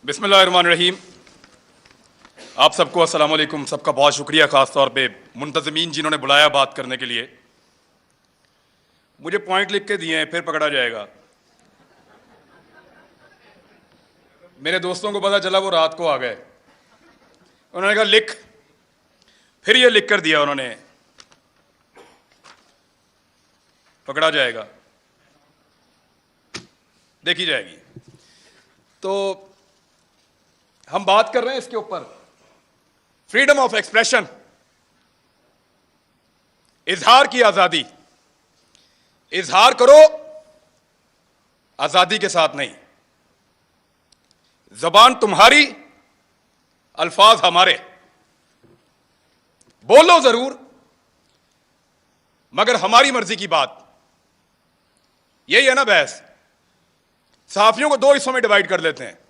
बिस्मिल्लाहिर्रहमानिर्रहीम। आप सबको अस्सलाम वालेकुम। सबका बहुत शुक्रिया, ख़ास तौर पे मुंतज़मीन जिन्होंने बुलाया बात करने के लिए। मुझे पॉइंट लिख के दिए हैं, फिर पकड़ा जाएगा। मेरे दोस्तों को पता चला, वो रात को आ गए। उन्होंने कहा लिख, फिर ये लिख कर दिया उन्होंने, पकड़ा जाएगा, देखी जाएगी। तो हम बात कर रहे हैं इसके ऊपर, फ्रीडम ऑफ एक्सप्रेशन, इजहार की आजादी। इजहार करो, आजादी के साथ नहीं। जबान तुम्हारी, अल्फाज हमारे। बोलो जरूर, मगर हमारी मर्जी की बात। यही है ना बहस। सहाफियों को दो हिस्सों में डिवाइड कर लेते हैं।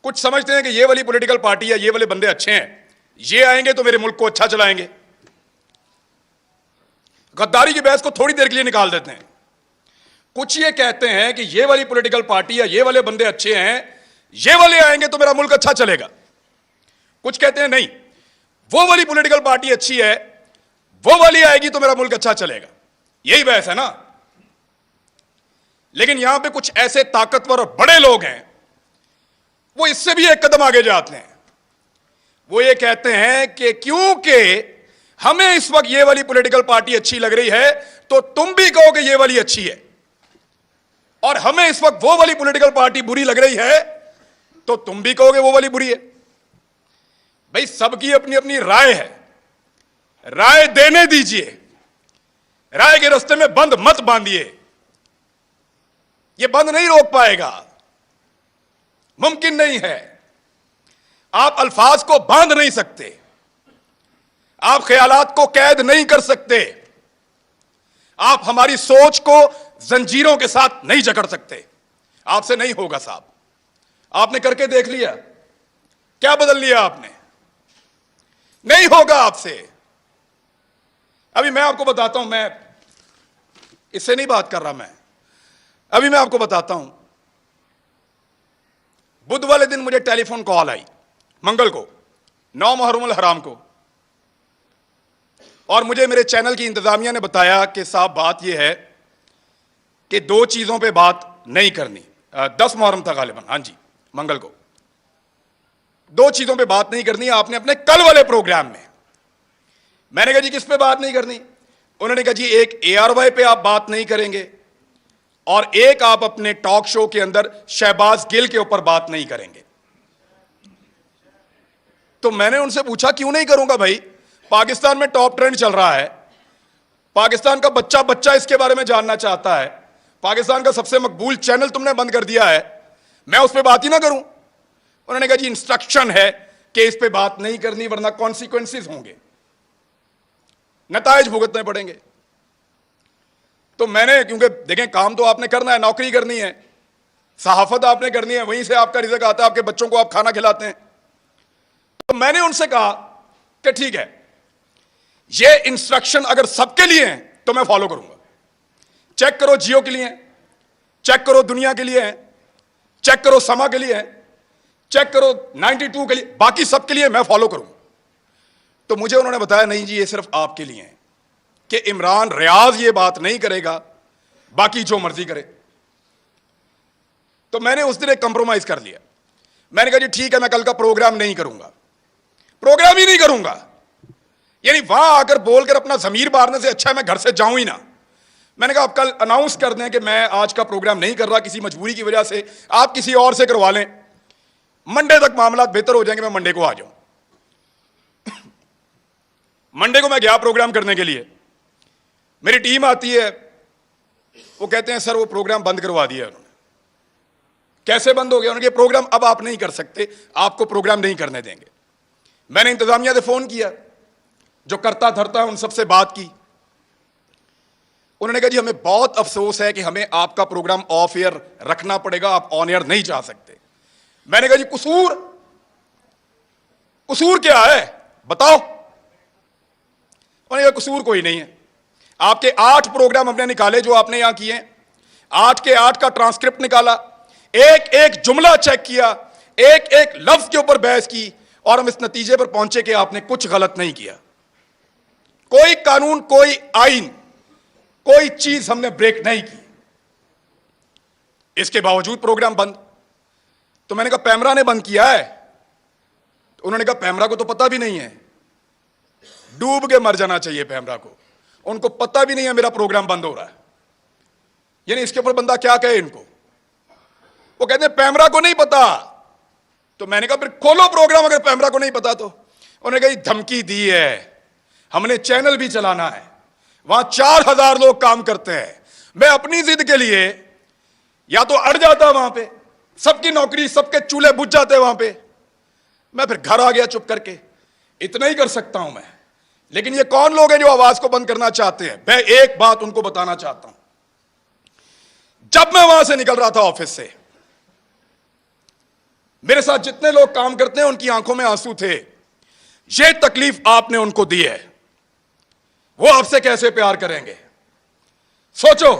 कुछ समझते हैं कि ये वाली पॉलिटिकल पार्टी या ये वाले बंदे अच्छे हैं, ये आएंगे तो मेरे मुल्क को अच्छा चलाएंगे। गद्दारी की बहस को थोड़ी देर के लिए निकाल देते हैं। कुछ ये कहते हैं कि ये वाली पॉलिटिकल पार्टी या ये वाले बंदे अच्छे हैं, ये वाले आएंगे तो मेरा मुल्क अच्छा चलेगा। कुछ कहते हैं नहीं, वो वाली पॉलिटिकल पार्टी अच्छी है, वो वाली आएगी तो मेरा मुल्क अच्छा चलेगा। यही बहस है ना। लेकिन यहां पे कुछ ऐसे ताकतवर और बड़े लोग हैं, वो इससे भी एक कदम आगे जाते हैं। वो ये कहते हैं कि क्योंकि हमें इस वक्त ये वाली पॉलिटिकल पार्टी अच्छी लग रही है, तो तुम भी कहोगे ये वाली अच्छी है, और हमें इस वक्त वो वाली पॉलिटिकल पार्टी बुरी लग रही है, तो तुम भी कहोगे वो वाली बुरी है। भाई, सबकी अपनी अपनी राय है, राय देने दीजिए। राय के रास्ते में बंद मत बांधिए, ये बंद नहीं रोक पाएगा, मुमकिन नहीं है। आप अल्फाज को बांध नहीं सकते, आप ख्यालात को कैद नहीं कर सकते, आप हमारी सोच को जंजीरों के साथ नहीं जकड़ सकते। आपसे नहीं होगा साहब। आपने करके देख लिया, क्या बदल लिया आपने? नहीं होगा आपसे। अभी मैं आपको बताता हूं, मैं इससे नहीं बात कर रहा, अभी मैं आपको बताता हूं। बुध वाले दिन मुझे टेलीफोन कॉल आई, मंगल को, 9 मुहर्रम हराम को, और मुझे मेरे चैनल की इंतजामिया ने बताया कि साहब बात यह है कि 2 चीजों पे बात नहीं करनी। 10 मुहर्रम था गालिबन, हाँ जी, मंगल को। 2 चीजों पे बात नहीं करनी आपने अपने कल वाले प्रोग्राम में। मैंने कहा जी किस पे बात नहीं करनी? उन्होंने कहा जी एक ARY पे आप बात नहीं करेंगे, और एक आप अपने टॉक शो के अंदर शहबाज गिल के ऊपर बात नहीं करेंगे। तो मैंने उनसे पूछा क्यों नहीं करूंगा भाई? पाकिस्तान में टॉप ट्रेंड चल रहा है, पाकिस्तान का बच्चा बच्चा इसके बारे में जानना चाहता है, पाकिस्तान का सबसे मकबूल चैनल तुमने बंद कर दिया है, मैं उस पर बात ही ना करूं? उन्होंने कहा जी इंस्ट्रक्शन है कि इस पे बात नहीं करनी, वरना कॉन्सिक्वेंसेस होंगे, नतायज भुगतने पड़ेंगे। तो मैंने, क्योंकि देखें काम तो आपने करना है, नौकरी करनी है, सहाफत आपने करनी है, वहीं से आपका रिज़्क आता है, आपके बच्चों को आप खाना खिलाते हैं। तो मैंने उनसे कहा कि ठीक है, ये इंस्ट्रक्शन अगर सबके लिए हैं तो मैं फॉलो करूंगा। चेक करो जियो के लिए हैं, चेक करो दुनिया के लिए हैं, चेक करो समा के लिए हैं, चेक करो 92 के लिए, बाकी सबके लिए मैं फॉलो करूंगा। तो मुझे उन्होंने बताया नहीं जी, ये सिर्फ आपके लिए है कि इमरान रियाज ये बात नहीं करेगा, बाकी जो मर्जी करे। तो मैंने उस दिन एक कंप्रोमाइज कर लिया। मैंने कहा जी ठीक है, मैं कल का प्रोग्राम नहीं करूंगा, प्रोग्राम ही नहीं करूंगा। यानी वहां आकर बोलकर अपना जमीर मारने से अच्छा है मैं घर से जाऊं ही ना। मैंने कहा आप कल अनाउंस कर दें कि मैं आज का प्रोग्राम नहीं कर रहा, किसी मजबूरी की वजह से, आप किसी और से करवा लें, मंडे तक मामला बेहतर हो जाएंगे, मैं मंडे को आ जाऊं। मंडे को मैं गया प्रोग्राम करने के लिए, मेरी टीम आती है, वो कहते हैं सर वो प्रोग्राम बंद करवा दिया उन्होंने। कैसे बंद हो गया? उन्होंने कहा प्रोग्राम अब आप नहीं कर सकते, आपको प्रोग्राम नहीं करने देंगे। मैंने इंतजामिया से फोन किया, जो करता धरता है उन सबसे बात की। उन्होंने कहा जी हमें बहुत अफसोस है कि हमें आपका प्रोग्राम ऑफ एयर रखना पड़ेगा, आप ऑन एयर नहीं जा सकते। मैंने कहा जी कसूर क्या है बताओ? उन्होंने कहा कसूर कोई नहीं है, आपके 8 प्रोग्राम हमने निकाले जो आपने यहां किए, 8 के 8 का ट्रांसक्रिप्ट निकाला, एक एक जुमला चेक किया, एक एक लफ्ज के ऊपर बहस की, और हम इस नतीजे पर पहुंचे कि आपने कुछ गलत नहीं किया। कोई कानून, कोई आइन, कोई चीज हमने ब्रेक नहीं की। इसके बावजूद प्रोग्राम बंद। तो मैंने कहा पैमरा ने बंद किया है। तो उन्होंने कहा पैमरा को तो पता भी नहीं है, डूब के मर जाना चाहिए पैमरा को, उनको पता भी नहीं है मेरा प्रोग्राम बंद हो रहा है। यानी इसके ऊपर बंदा क्या कहे इनको? वो कहते हैं पैमरा को नहीं पता। तो मैंने कहा फिर खोलो प्रोग्राम अगर पैमरा को नहीं पता तो। उन्होंने कहा धमकी दी है, हमने चैनल भी चलाना है, वहां 4000 लोग काम करते हैं। मैं अपनी जिद के लिए या तो अड़ जाता वहां पे, सबकी नौकरी, सबके चूल्हे बुझ जाते वहां पे, मैं फिर घर आ गया चुप करके। इतना ही कर सकता हूं मैं। लेकिन ये कौन लोग हैं जो आवाज को बंद करना चाहते हैं? मैं एक बात उनको बताना चाहता हूं। जब मैं वहां से निकल रहा था ऑफिस से, मेरे साथ जितने लोग काम करते हैं उनकी आंखों में आंसू थे। ये तकलीफ आपने उनको दी है, वो आपसे कैसे प्यार करेंगे? सोचो,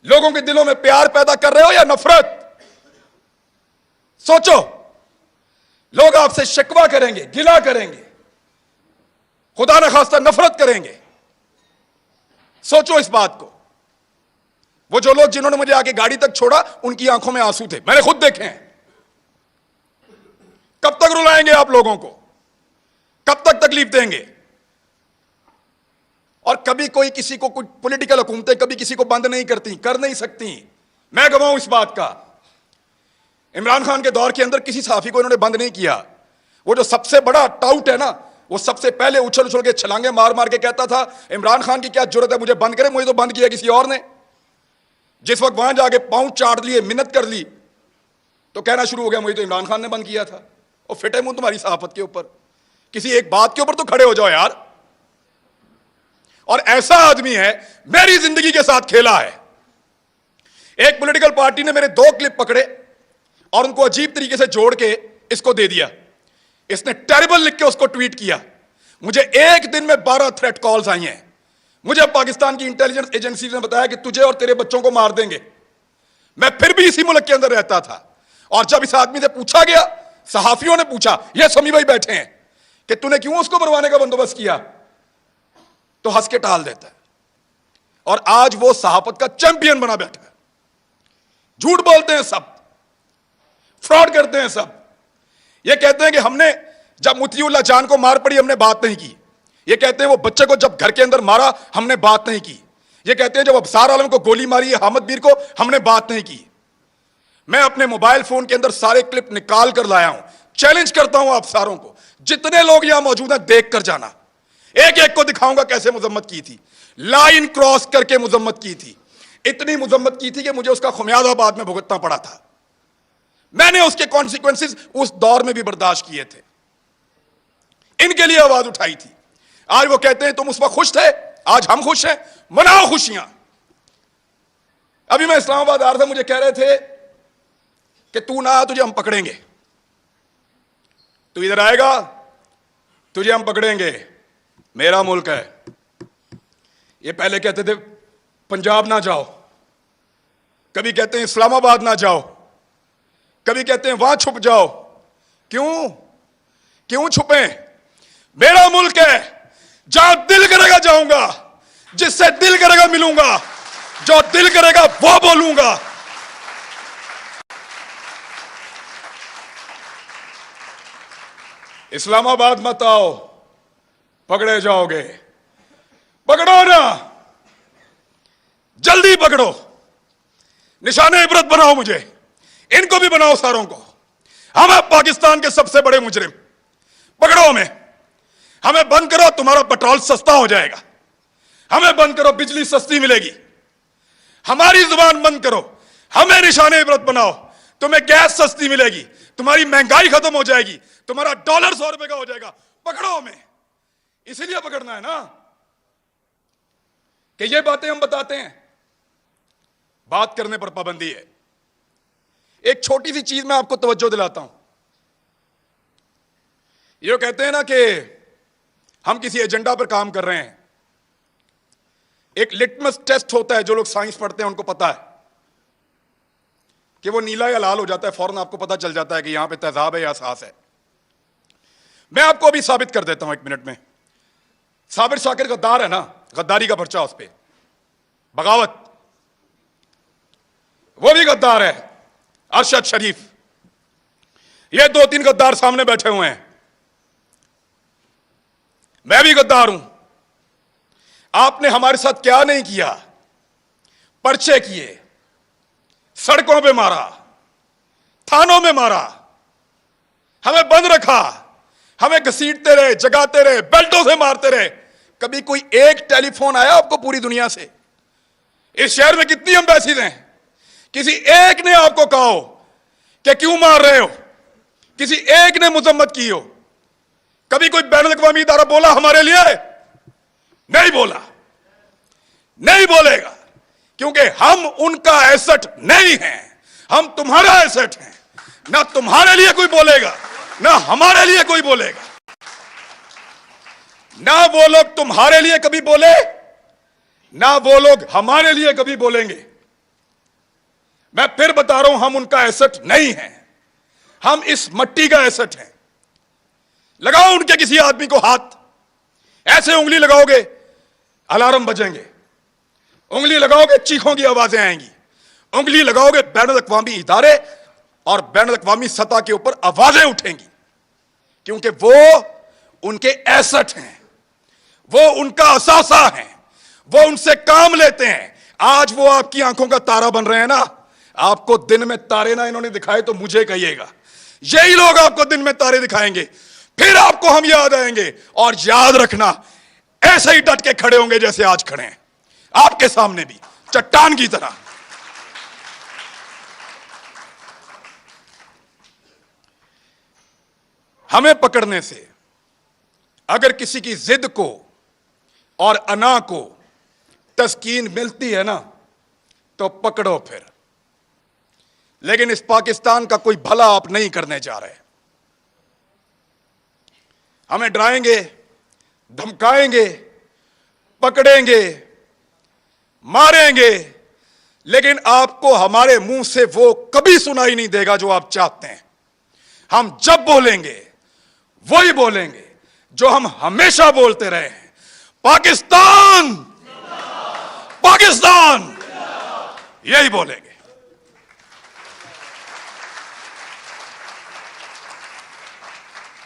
लोगों के दिलों में प्यार पैदा कर रहे हो या नफरत? सोचो, लोग आपसे शिकवा करेंगे, गिला करेंगे, खुदा न खास्ता नफरत करेंगे। सोचो इस बात को। वो जो लोग जिन्होंने मुझे आके गाड़ी तक छोड़ा, उनकी आंखों में आंसू थे, मैंने खुद देखे हैं। कब तक रुलाएंगे आप लोगों को? कब तक तकलीफ देंगे? और कभी कोई किसी को, कुछ पॉलिटिकल हुकूमतें कभी किसी को बंद नहीं करती, कर नहीं सकती। मैं गवाह हूं इस बात का। इमरान खान के दौर के अंदर किसी सहाफी को इन्होंने बंद नहीं किया। वो जो सबसे बड़ा टाउट है ना, वो सबसे पहले उछल उछल के छलांगे मार मार के कहता था इमरान खान की क्या जरूरत है मुझे बंद करे, मुझे तो बंद किया किसी और ने। जिस वक्त वहां जाके पांव चाट लिए, मिन्नत कर ली, तो कहना शुरू हो गया मुझे तो इमरान खान ने बंद किया था। और फिटे मुंह तुम्हारी सहाफत के ऊपर, किसी एक बात के ऊपर तो खड़े हो जाओ यार। और ऐसा आदमी है, मेरी जिंदगी के साथ खेला है। एक पॉलिटिकल पार्टी ने मेरे 2 क्लिप पकड़े और उनको अजीब तरीके से जोड़ के इसको दे दिया। इसने टेरिबल लिख के उसको ट्वीट किया। मुझे एक दिन में 12 थ्रेट कॉल्स आई हैं। मुझे पाकिस्तान की इंटेलिजेंस एजेंसी ने बताया कि तुझे और तेरे बच्चों को मार देंगे। मैं फिर भी इसी मुल्क के अंदर रहता था। और जब इस आदमी से पूछा गया, सहाफियों ने पूछा, ये समी भाई बैठे हैं, कि तूने क्यों उसको मरवाने का बंदोबस्त किया, तो हंस के टाल देता है। और आज वो सहाफत का चैंपियन बना बैठा है। झूठ बोलते हैं सब, फ्रॉड करते हैं सब। ये कहते हैं कि हमने जब मुतीउल्लाह जान को मार पड़ी हमने बात नहीं की। ये कहते हैं वो बच्चे को जब घर के अंदर मारा हमने बात नहीं की। ये कहते हैं जब अबसार आलम को गोली मारी है हामिद मीर को, हमने बात नहीं की। मैं अपने मोबाइल फोन के अंदर सारे क्लिप निकाल कर लाया हूं। चैलेंज करता हूं आप सारों को, जितने लोग यहां मौजूद हैं देख कर जाना। एक एक को दिखाऊंगा कैसे मुजम्मत की थी, लाइन क्रॉस करके मुजम्मत की थी। इतनी मुजम्मत की थी कि मुझे उसका खुमियाजा बाद में भुगतना पड़ा था। मैंने उसके कॉन्सिक्वेंसेस उस दौर में भी बर्दाश्त किए थे, इनके लिए आवाज उठाई थी। आज वो कहते हैं तुम उस वक्त खुश थे, आज हम खुश हैं, मनाओ खुशियां। अभी मैं इस्लामाबाद आ रहा था, मुझे कह रहे थे कि तू ना आ, तुझे हम पकड़ेंगे, तू इधर आएगा तुझे हम पकड़ेंगे, मेरा मुल्क है। ये पहले कहते थे पंजाब ना जाओ, कभी कहते हैं इस्लामाबाद ना जाओ, कभी कहते हैं वहां छुप जाओ। क्यों क्यों छुपे? मेरा मुल्क है, जहां दिल करेगा जाऊंगा, जिससे दिल करेगा मिलूंगा, जो दिल करेगा वो बोलूंगा। इस्लामाबाद मत आओ, पकड़े जाओगे। पकड़ो ना, जल्दी पकड़ो, निशाने इबरत बनाओ, मुझे इनको भी बनाओ, सारों को। हम हैं पाकिस्तान के सबसे बड़े मुजरिम, पकड़ो हमें बंद करो, तुम्हारा पेट्रोल सस्ता हो जाएगा। हमें बंद करो, बिजली सस्ती मिलेगी। हमारी जुबान बंद करो, हमें निशाने इबरत बनाओ, तुम्हें गैस सस्ती मिलेगी, तुम्हारी महंगाई खत्म हो जाएगी, तुम्हारा डॉलर 100 रुपए का हो जाएगा। पकड़ो हमें, इसीलिए पकड़ना है ना कि ये बातें हम बताते हैं। बात करने पर पाबंदी है। एक छोटी सी चीज मैं आपको तवज्जो दिलाता हूं। ये कहते हैं ना कि हम किसी एजेंडा पर काम कर रहे हैं। एक लिटमस टेस्ट होता है, जो लोग साइंस पढ़ते हैं उनको पता है। कि वो नीला या लाल हो जाता है, फौरन आपको पता चल जाता है कि यहां पे तेजाब है या सास है। मैं आपको अभी साबित कर देता हूं 1 मिनट में। साबिर शाकिर गद्दार है ना, गद्दारी का पर्चा उस पर, बगावत, वो भी गद्दार है। अरशद शरीफ, ये 2-3 गद्दार सामने बैठे हुए हैं। मैं भी गद्दार हूं। आपने हमारे साथ क्या नहीं किया? पर्चे किए, सड़कों पे मारा, थानों में मारा, हमें बंद रखा, हमें घसीटते रहे, जगाते रहे, बेल्टों से मारते रहे। कभी कोई एक टेलीफोन आया आपको पूरी दुनिया से? इस शहर में कितनी एम्बेसीज हैं, किसी एक ने आपको कहा हो कि क्यों मार रहे हो? किसी एक ने मुजम्मत की हो? कभी कोई बैनुल-अक़वामी इदारा बोला हमारे लिए? नहीं बोला, नहीं बोलेगा, क्योंकि हम उनका एसेट नहीं हैं, हम तुम्हारा एसेट हैं। ना तुम्हारे लिए कोई बोलेगा, ना हमारे लिए कोई बोलेगा। ना वो लोग तुम्हारे लिए कभी बोले, ना वो लोग हमारे लिए कभी बोलेंगे। मैं फिर बता रहा हूं, हम उनका एसेट नहीं हैं, हम इस मट्टी का एसेट हैं। लगाओ उनके किसी आदमी को हाथ, ऐसे उंगली लगाओगे अलार्म बजेंगे, उंगली लगाओगे चीखों की आवाजें आएंगी, उंगली लगाओगे बैनुल-अक़वामी इदारे और बैनुल-अक़वामी सतह के ऊपर आवाजें उठेंगी, क्योंकि वो उनके एसेट हैं, वो उनका असासा है, वो उनसे काम लेते हैं। आज वो आपकी आंखों का तारा बन रहे हैं ना। आपको दिन में तारे ना इन्होंने दिखाए तो मुझे कहिएगा, यही लोग आपको दिन में तारे दिखाएंगे, फिर आपको हम याद आएंगे। और याद रखना, ऐसे ही डट के खड़े होंगे जैसे आज खड़े हैं, आपके सामने भी चट्टान की तरह। हमें पकड़ने से अगर किसी की जिद को और अना को तस्कीन मिलती है ना, तो पकड़ो फिर। लेकिन इस पाकिस्तान का कोई भला आप नहीं करने जा रहे। हमें डराएंगे, धमकाएंगे, पकड़ेंगे, मारेंगे, लेकिन आपको हमारे मुंह से वो कभी सुनाई नहीं देगा जो आप चाहते हैं। हम जब बोलेंगे वही बोलेंगे जो हम हमेशा बोलते रहे हैं, पाकिस्तान, पाकिस्तान, यही बोलेंगे।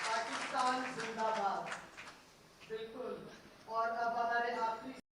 पाकिस्तान जिंदाबाद। बिल्कुल। और अब हमारे आखिरी